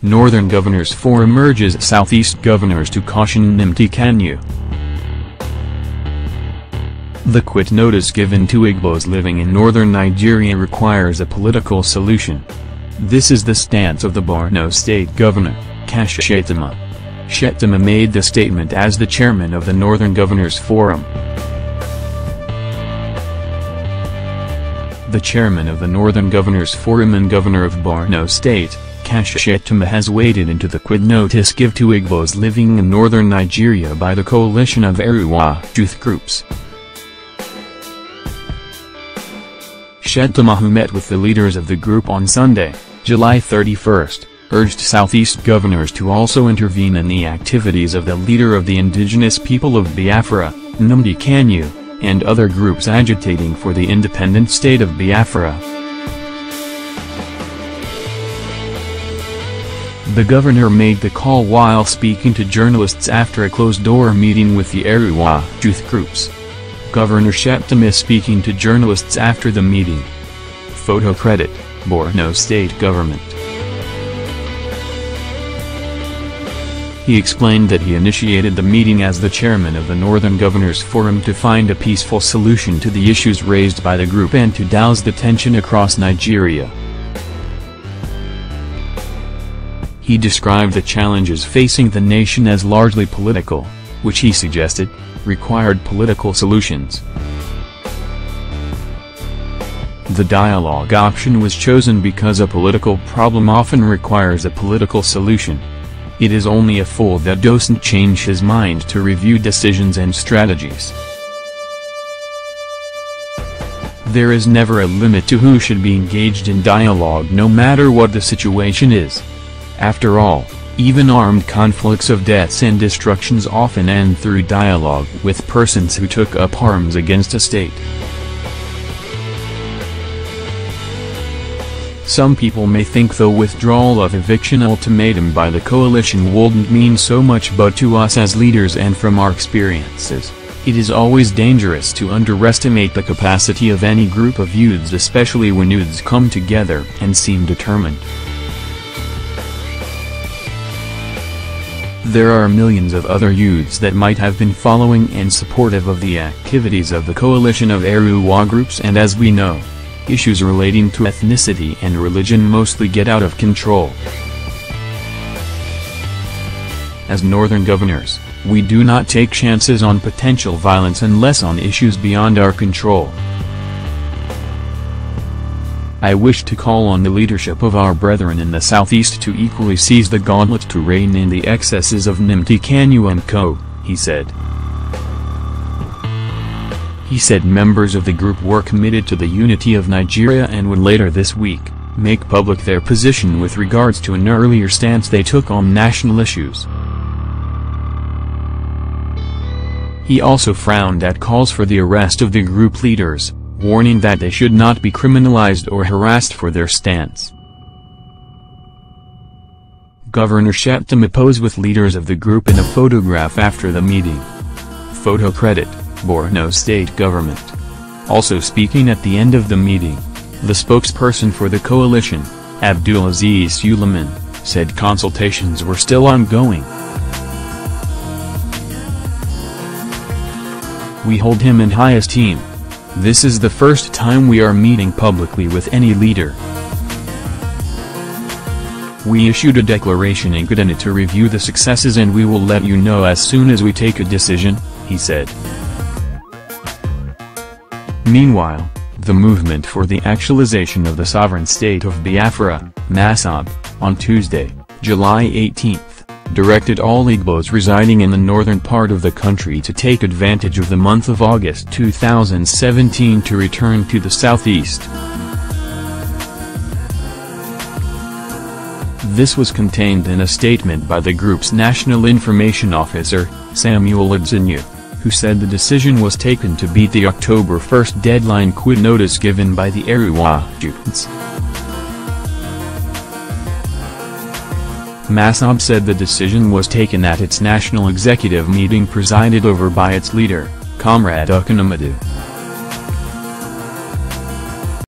Northern Governors Forum urges Southeast governors to caution Nnamdi Kanu. The quit notice given to Igbos living in northern Nigeria requires a political solution. This is the stance of the Borno State Governor, Kashi Shettima. Shettima made the statement as the chairman of the Northern Governors Forum. The chairman of the Northern Governors Forum and governor of Borno State, Kashi Shettima, has waded into the quit notice given to Igbos living in northern Nigeria by the coalition of Arewa youth groups. Shettima, who met with the leaders of the group on Sunday, July 31, urged Southeast governors to also intervene in the activities of the leader of the indigenous people of Biafra, Nnamdi Kanu, and other groups agitating for the independent state of Biafra. The governor made the call while speaking to journalists after a closed-door meeting with the Arewa youth groups. Governor Shettima speaking to journalists after the meeting. Photo credit, Borno State Government. He explained that he initiated the meeting as the chairman of the Northern Governors Forum to find a peaceful solution to the issues raised by the group and to douse the tension across Nigeria. He described the challenges facing the nation as largely political, which he suggested required political solutions. The dialogue option was chosen because a political problem often requires a political solution. It is only a fool that doesn't change his mind to review decisions and strategies. There is never a limit to who should be engaged in dialogue, no matter what the situation is. After all, even armed conflicts of deaths and destructions often end through dialogue with persons who took up arms against a state. Some people may think the withdrawal of eviction ultimatum by the coalition wouldn't mean so much, but to us as leaders and from our experiences, it is always dangerous to underestimate the capacity of any group of youths, especially when youths come together and seem determined. There are millions of other youths that might have been following and supportive of the activities of the coalition of Arewa groups, and as we know, issues relating to ethnicity and religion mostly get out of control. As Northern Governors, we do not take chances on potential violence unless on issues beyond our control. I wish to call on the leadership of our brethren in the Southeast to equally seize the gauntlet to rein in the excesses of Nnamdi Kanu and co., he said. He said members of the group were committed to the unity of Nigeria and would later this week make public their position with regards to an earlier stance they took on national issues. He also frowned at calls for the arrest of the group leaders, warning that they should not be criminalized or harassed for their stance. Governor Shettima posed with leaders of the group in a photograph after the meeting. Photo credit, Borno State Government. Also speaking at the end of the meeting, the spokesperson for the coalition, Abdulaziz Suleiman, said consultations were still ongoing. We hold him in high esteem. This is the first time we are meeting publicly with any leader. We issued a declaration in Kaduna to review the successes, and we will let you know as soon as we take a decision, he said. Meanwhile, the Movement for the Actualization of the Sovereign State of Biafra, MASOB, on Tuesday, July 18, directed all Igbos residing in the northern part of the country to take advantage of the month of August 2017 to return to the southeast. This was contained in a statement by the group's National Information Officer, Samuel Adzinyu, who said the decision was taken to beat the October 1 deadline quit notice given by the Arewa youths. MASOB said the decision was taken at its national executive meeting presided over by its leader, Comrade Nnamdi.